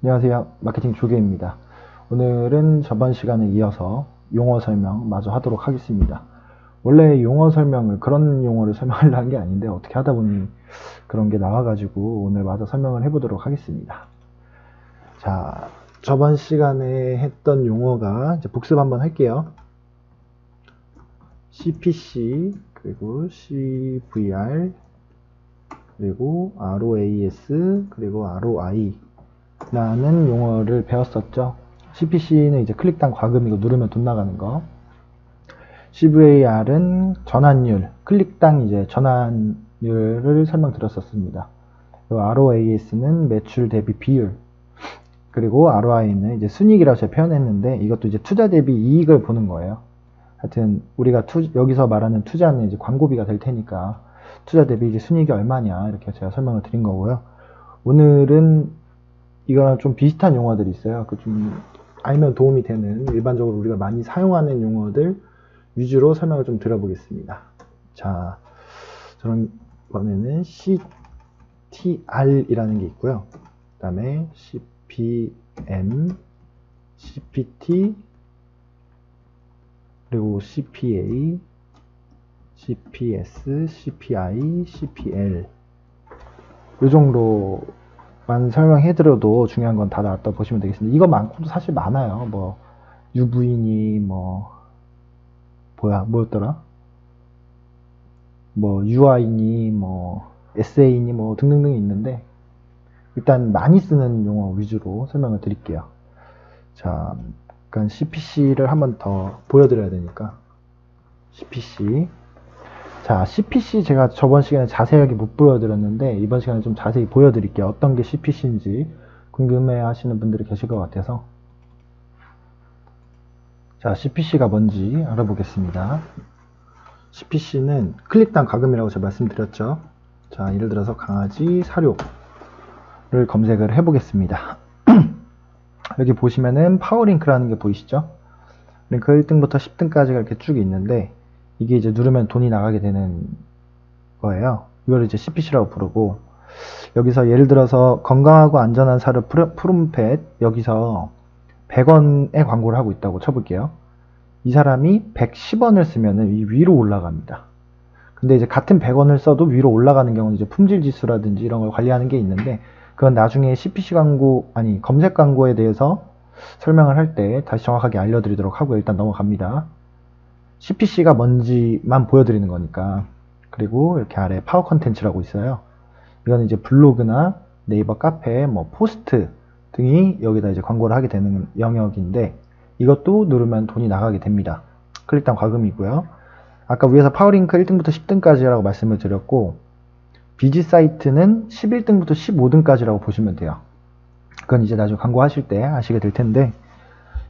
안녕하세요. 마케팅 조교입니다. 오늘은 저번 시간에 이어서 용어 설명 마저 하도록 하겠습니다. 원래 용어 설명을 그런 용어를 설명하려 한 게 아닌데 어떻게 하다 보니 그런 게 나와가지고 오늘 마저 설명을 해보도록 하겠습니다. 자, 저번 시간에 했던 용어가 이제 복습 한번 할게요. CPC 그리고 CVR 그리고 ROAS 그리고 ROI 라는 용어를 배웠었죠. CPC는 이제 클릭당 과금이고 누르면 돈 나가는 거. CVAR은 전환율, 클릭당 이제 전환율을 설명드렸었습니다. 그리고 ROAS는 매출 대비 비율. 그리고 ROI는 이제 순이익이라고 제가 표현했는데 이것도 이제 투자 대비 이익을 보는 거예요. 하여튼 우리가 여기서 말하는 투자는 이제 광고비가 될 테니까 투자 대비 이제 순이익이 얼마냐 이렇게 제가 설명을 드린 거고요. 오늘은 이거랑 좀 비슷한 용어들이 있어요. 그 좀 알면 도움이 되는 일반적으로 우리가 많이 사용하는 용어들 위주로 설명을 좀 드려보겠습니다. 자, 저는 이번에는 CTR이라는 게 있고요. 그 다음에 CPM, CPT, 그리고 CPA, CPS, CPI, CPL 이 정도만 설명해드려도 중요한 건 다 나왔다 보시면 되겠습니다. 이거 많고도 사실 많아요. 뭐 UV니 뭐였더라? 뭐 UI니 뭐 SA니 뭐 등등등 있는데 일단 많이 쓰는 용어 위주로 설명을 드릴게요. 자, 약간 CPC를 한번 더 보여드려야 되니까 CPC. 자, CPC 제가 저번 시간에 자세하게 못 보여드렸는데 이번 시간에 좀 자세히 보여드릴게요. 어떤 게 CPC인지 궁금해 하시는 분들이 계실 것 같아서. 자, CPC가 뭔지 알아보겠습니다. CPC는 클릭당 과금이라고 제가 말씀드렸죠. 자, 예를 들어서 강아지 사료를 검색을 해보겠습니다. 여기 보시면은 파워링크라는 게 보이시죠? 링크 1등부터 10등까지가 이렇게 쭉 있는데 이게 이제 누르면 돈이 나가게 되는 거예요. 이걸 이제 CPC라고 부르고 여기서 예를 들어서 건강하고 안전한 사료 푸른펫 여기서 100원의 광고를 하고 있다고 쳐볼게요. 이 사람이 110원을 쓰면은 이 위로 올라갑니다. 근데 이제 같은 100원을 써도 위로 올라가는 경우는 이제 품질 지수라든지 이런 걸 관리하는 게 있는데 그건 나중에 CPC 광고 아니 검색 광고에 대해서 설명을 할 때 다시 정확하게 알려드리도록 하고요. 일단 넘어갑니다. CPC가 뭔지만 보여드리는 거니까. 그리고 이렇게 아래 파워 컨텐츠라고 있어요. 이건 이제 블로그나 네이버 카페, 뭐 포스트 등이 여기다 이제 광고를 하게 되는 영역인데 이것도 누르면 돈이 나가게 됩니다. 클릭당 과금이고요. 아까 위에서 파워링크 1등부터 10등까지라고 말씀을 드렸고 비지 사이트는 11등부터 15등까지라고 보시면 돼요. 그건 이제 나중에 광고 하실 때 아시게 될 텐데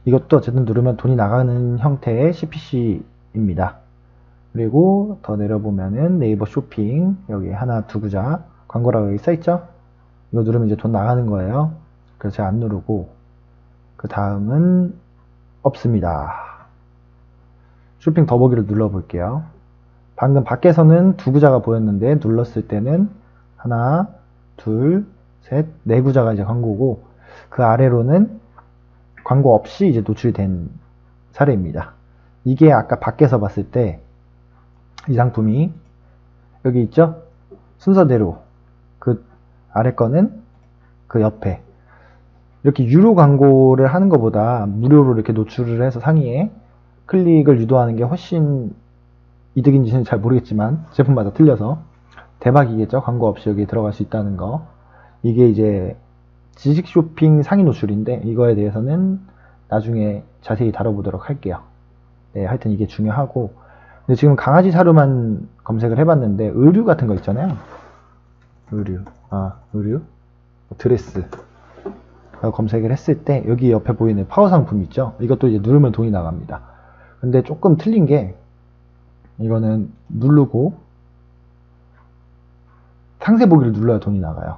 이것도 어쨌든 누르면 돈이 나가는 형태의 CPC입니다. 그리고 더 내려보면은 네이버 쇼핑 여기 하나 두 구자 광고라고 여기 써있죠? 이거 누르면 이제 돈 나가는 거예요. 그래서 제가 안 누르고 그 다음은 없습니다. 쇼핑 더보기를 눌러볼게요. 방금 밖에서는 두 구자가 보였는데 눌렀을 때는 하나, 둘, 셋, 네 구자가 이제 광고고 그 아래로는 광고 없이 이제 노출이 된 사례입니다. 이게 아까 밖에서 봤을 때 이 상품이 여기 있죠? 순서대로 그 아래 거는 그 옆에 이렇게 유료 광고를 하는 것보다 무료로 이렇게 노출을 해서 상위에 클릭을 유도하는 게 훨씬 이득인지는 잘 모르겠지만 제품마다 틀려서 대박이겠죠. 광고 없이 여기 들어갈 수 있다는 거. 이게 이제 지식 쇼핑 상위 노출인데 이거에 대해서는 나중에 자세히 다뤄보도록 할게요. 네, 하여튼 이게 중요하고 근데 지금 강아지 사료만 검색을 해봤는데 의류 같은 거 있잖아요. 의류 드레스 검색을 했을 때 여기 옆에 보이는 파워 상품 있죠. 이것도 이제 누르면 돈이 나갑니다. 근데 조금 틀린 게 이거는 누르고 상세 보기를 눌러야 돈이 나가요.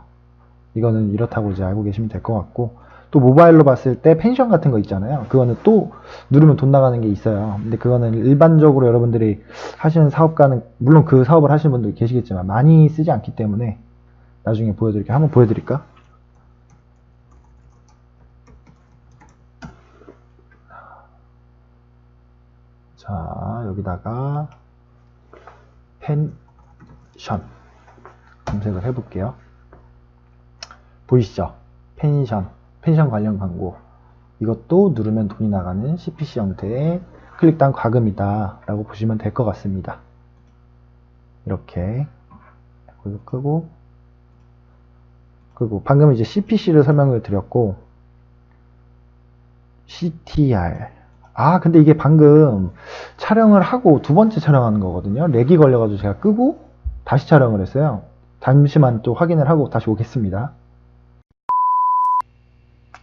이거는 이렇다고 이제 알고 계시면 될 것 같고 또 모바일로 봤을 때 펜션 같은 거 있잖아요. 그거는 또 누르면 돈 나가는 게 있어요. 근데 그거는 일반적으로 여러분들이 하시는 사업가는 물론 그 사업을 하시는 분들이 계시겠지만 많이 쓰지 않기 때문에 나중에 보여드릴게요. 한번 보여드릴까? 여기다가 펜션 검색을 해볼게요. 보이시죠? 펜션 관련 광고. 이것도 누르면 돈이 나가는 CPC 형태의 클릭당 과금이다 라고 보시면 될 것 같습니다. 이렇게 끄고 방금 이제 CPC를 설명을 드렸고, CTR. 근데 이게 방금 촬영을 하고 두 번째 촬영하는 거거든요. 렉이 걸려가지고 제가 끄고 다시 촬영을 했어요. 잠시만 또 확인을 하고 다시 오겠습니다.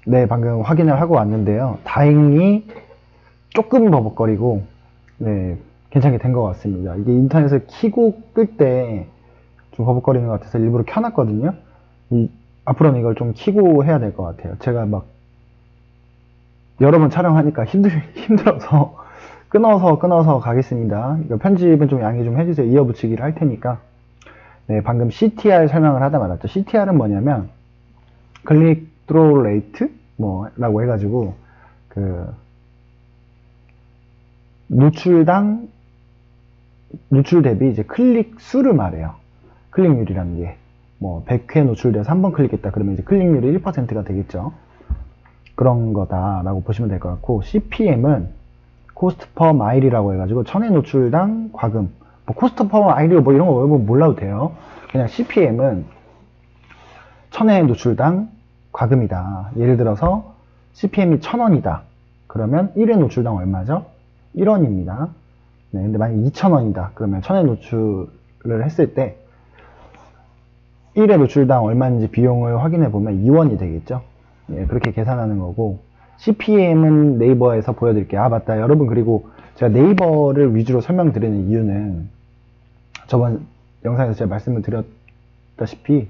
네, 방금 확인을 하고 왔는데요. 다행히 조금 버벅거리고, 네, 괜찮게 된 것 같습니다. 이게 인터넷을 켜고 끌 때 좀 버벅거리는 것 같아서 일부러 켜놨거든요. 앞으로는 이걸 좀 켜고 해야 될 것 같아요. 제가 막 여러 번 촬영하니까 힘들어서 끊어서 가겠습니다. 이거 편집은 좀 양해 좀 해주세요. 이어붙이기를 할 테니까. 네, 방금 CTR 설명을 하다 말았죠. CTR은 뭐냐면 클릭 트로우 레이트 라고 해가지고 노출 대비 이제 클릭 수를 말해요. 클릭률이라는 게 100회 노출돼서 한 번 클릭했다 그러면 이제 클릭률이 1%가 되겠죠. 그런 거다라고 보시면 될 것 같고, CPM은 코스트 퍼 마일이라고 해가지고 1000회 노출당 과금. 코스트 퍼 마일이 이런 거 몰라도 돼요. 그냥 CPM은 1000회 노출당 과금이다. 예를 들어서 CPM이 1000원이다. 그러면 1회 노출당 얼마죠? 1원입니다. 네, 근데 만약 2000원이다. 그러면 1000회 노출을 했을 때 1회 노출당 얼마인지 비용을 확인해 보면 2원이 되겠죠. 예, 그렇게 계산하는 거고, CPM은 네이버에서 보여드릴게요. 맞다. 여러분, 그리고 제가 네이버를 위주로 설명드리는 이유는 저번 영상에서 제가 말씀을 드렸다시피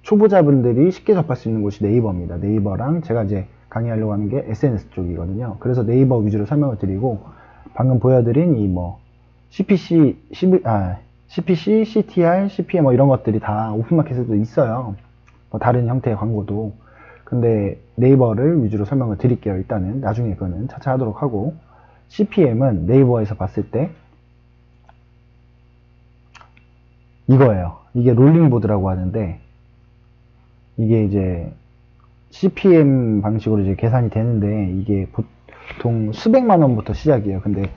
초보자분들이 쉽게 접할 수 있는 곳이 네이버입니다. 네이버랑 제가 이제 강의하려고 하는 게 SNS 쪽이거든요. 그래서 네이버 위주로 설명을 드리고, 방금 보여드린 CPC, CTR, CPM 이런 것들이 다 오픈마켓에도 있어요. 다른 형태의 광고도. 근데 네이버를 위주로 설명을 드릴게요. 일단은 나중에 그거는 차차 하도록 하고, CPM은 네이버에서 봤을 때 이거예요. 이게 롤링보드라고 하는데, 이게 이제 CPM 방식으로 이제 계산이 되는데, 이게 보통 수백만 원부터 시작이에요. 근데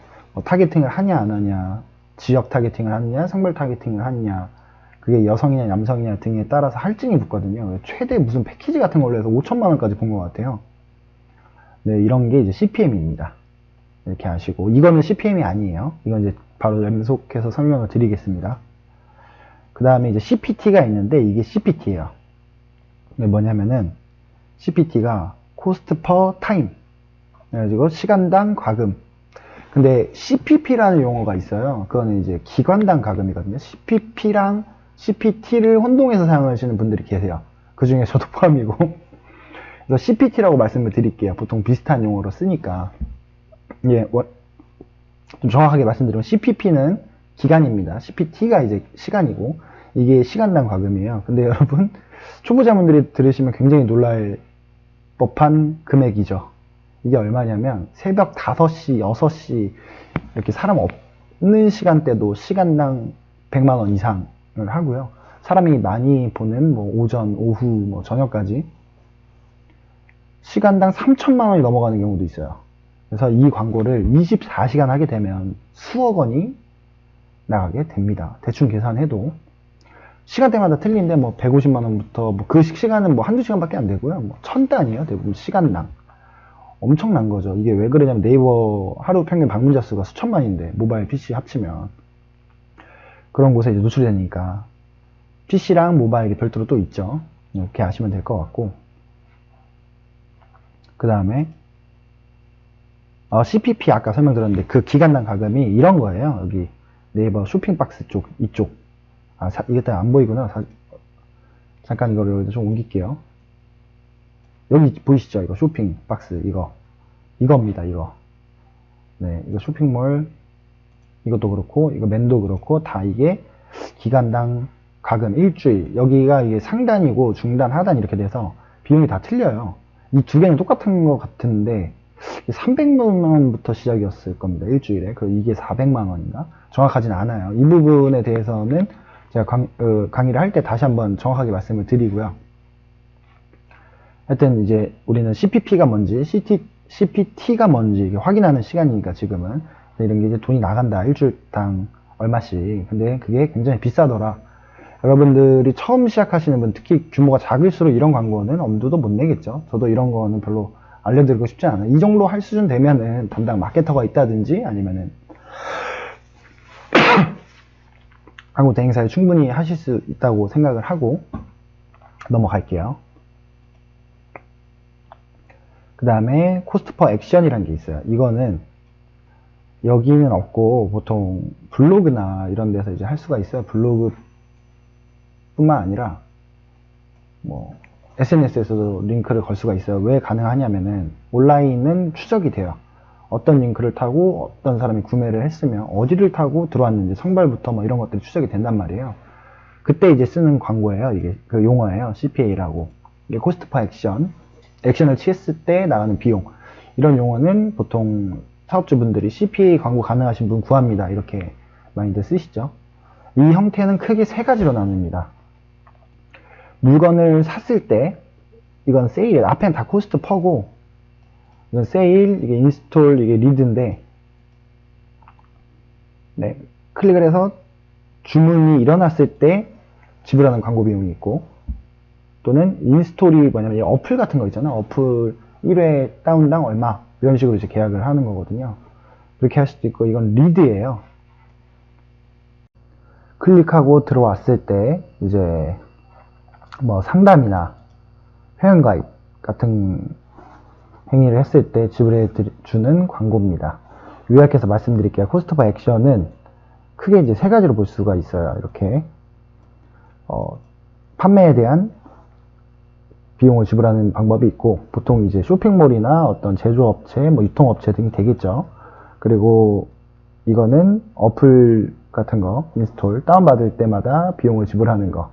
타겟팅을 하냐 안 하냐, 지역 타겟팅을 하느냐, 성별 타겟팅을 하느냐, 그게 여성이냐 남성이냐 등에 따라서 할증이 붙거든요. 최대 무슨 패키지 같은 걸로 해서 5천만 원까지 본 것 같아요. 네, 이런 게 이제 CPM입니다. 이렇게 아시고, 이거는 CPM이 아니에요. 이건 이제 바로 연속해서 설명을 드리겠습니다. 그 다음에 이제 CPT가 있는데, 이게 CPT예요. 이게 뭐냐면은 CPT가 Cost per Time, 그래가지고 시간당 과금. 근데 CPP라는 용어가 있어요. 그거는 이제 기관당 과금이거든요. CPP랑 CPT를 혼동해서 사용하시는 분들이 계세요. 그 중에 저도 포함이고. 그래서 CPT라고 말씀을 드릴게요. 보통 비슷한 용어로 쓰니까. 예, 좀 정확하게 말씀드리면 CPP는 기간입니다. CPT가 이제 시간이고, 이게 시간당 과금이에요. 근데 여러분, 초보자분들이 들으시면 굉장히 놀랄 법한 금액이죠. 이게 얼마냐면 새벽 5시, 6시 이렇게 사람 없는 시간대도 시간당 100만 원 이상을 하고요. 사람이 많이 보는 오전, 오후, 저녁까지 시간당 3천만 원이 넘어가는 경우도 있어요. 그래서 이 광고를 24시간 하게 되면 수억 원이 나가게 됩니다. 대충 계산해도 시간대마다 틀린데 150만 원부터 그 시간은 한두 시간밖에 안 되고요. 1000단위예요. 대부분 시간당. 엄청난 거죠. 이게 왜 그러냐면 네이버 하루 평균 방문자 수가 수천만인데, 모바일 PC 합치면 그런 곳에 이제 노출이 되니까 PC랑 모바일이 별도로 또 있죠. 이렇게 아시면 될 것 같고, 그 다음에 CPP 아까 설명드렸는데 그 기간당 과금이 이런 거예요. 여기 네이버 쇼핑박스 쪽, 이쪽. 이게 딱 안 보이구나. 잠깐 이거를 여기다 좀 옮길게요. 여기 보이시죠? 이거 쇼핑박스, 이겁니다. 이거. 네, 이거 쇼핑몰, 이것도 그렇고, 이거 맨도 그렇고, 다 이게 기간당 과금 일주일. 여기가 이게 상단이고 중단, 하단 이렇게 돼서 비용이 다 틀려요. 이 두 개는 똑같은 것 같은데, 300만 원부터 시작이었을 겁니다. 일주일에. 그리고 이게 400만 원인가? 정확하진 않아요. 이 부분에 대해서는 제가 강의를 할 때 다시 한번 정확하게 말씀을 드리고요. 하여튼 이제 우리는 CPP가 뭔지, CPT가 뭔지 확인하는 시간이니까 지금은 이런 게 이제 돈이 나간다. 일주일당 얼마씩. 근데 그게 굉장히 비싸더라. 여러분들이 처음 시작하시는 분, 특히 규모가 작을수록 이런 광고는 엄두도 못 내겠죠. 저도 이런 거는 별로 알려드리고 싶지 않아요. 이 정도 할 수준 되면은 담당 마케터가 있다든지 아니면은 광고 대행사에 충분히 하실 수 있다고 생각을 하고 넘어갈게요. 그 다음에 코스트 퍼 액션이라는 게 있어요. 이거는 여기는 없고 보통 블로그나 이런 데서 이제 할 수가 있어요. 블로그 뿐만 아니라 뭐 SNS에서도 링크를 걸 수가 있어요. 왜 가능하냐면은 온라인은 추적이 돼요. 어떤 링크를 타고 어떤 사람이 구매를 했으면 어디를 타고 들어왔는지 성별부터 뭐 이런 것들이 추적이 된단 말이에요. 그때 이제 쓰는 광고예요. 이게 그 용어예요. CPA라고. 이게 코스트 퍼 액션. 액션을 취했을 때 나가는 비용. 이런 용어는 보통 사업주분들이 CPA 광고 가능하신 분 구합니다. 이렇게 많이들 쓰시죠. 이 형태는 크게 세 가지로 나눕니다. 물건을 샀을 때 이건 세일, 앞에는 다 코스트 퍼고 이건 세일, 이게 인스톨, 이게 리드인데 네, 클릭을 해서 주문이 일어났을 때 지불하는 광고 비용이 있고 또는 인스톨이 뭐냐면 어플 같은 거 있잖아. 어플 1회 다운당 얼마 이런 식으로 이제 계약을 하는 거거든요. 그렇게 할 수도 있고 이건 리드예요. 클릭하고 들어왔을 때 이제 뭐 상담이나 회원가입 같은 행위를 했을 때 지불해 주는 광고입니다. 요약해서 말씀드릴게요. 코스트 퍼 액션은 크게 이제 세 가지로 볼 수가 있어요. 이렇게 판매에 대한 비용을 지불하는 방법이 있고 보통 이제 쇼핑몰이나 어떤 제조업체, 뭐 유통업체 등이 되겠죠. 그리고 이거는 어플 같은 거 인스톨 다운받을 때마다 비용을 지불하는 거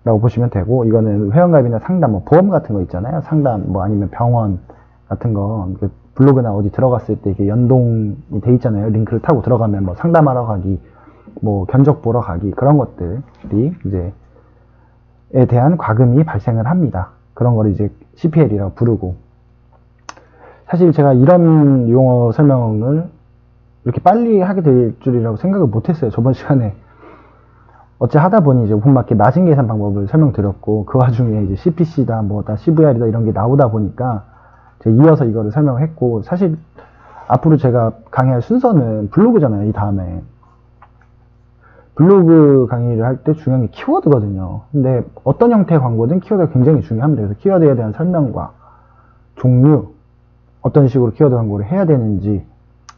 라고 보시면 되고 이거는 회원가입이나 상담, 뭐 보험 같은 거 있잖아요. 상담, 뭐 아니면 병원 같은 거 블로그나 어디 들어갔을 때 이게 연동이 돼 있잖아요. 링크를 타고 들어가면 뭐 상담하러 가기, 뭐 견적 보러 가기 그런 것들이 이제 에 대한 과금이 발생을 합니다. 그런 걸 이제 CPL이라고 부르고 사실 제가 이런 용어 설명을 이렇게 빨리 하게 될 줄이라고 생각을 못했어요. 저번 시간에 어찌 하다 보니 이제 오픈마켓 마진 계산 방법을 설명드렸고 그 와중에 이제 CPC다 뭐다 CVR이다 이런 게 나오다 보니까 제가 이어서 이거를 설명을 했고 사실 앞으로 제가 강의할 순서는 블로그잖아요. 이 다음에 블로그 강의를 할 때 중요한 게 키워드거든요. 근데 어떤 형태의 광고든 키워드가 굉장히 중요합니다. 그래서 키워드에 대한 설명과 종류, 어떤 식으로 키워드 광고를 해야 되는지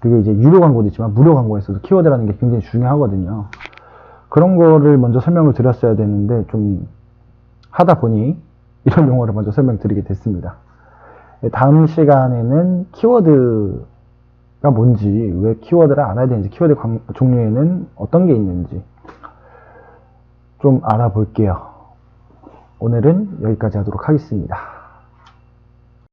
그게 이제 유료 광고도 있지만 무료 광고에서도 키워드라는 게 굉장히 중요하거든요. 그런 거를 먼저 설명을 드렸어야 되는데 좀 하다 보니 이런 용어를 먼저 설명드리게 됐습니다. 다음 시간에는 키워드가 뭔지, 왜 키워드를 알아야 되는지, 키워드 종류에는 어떤 게 있는지 좀 알아볼게요. 오늘은 여기까지 하도록 하겠습니다.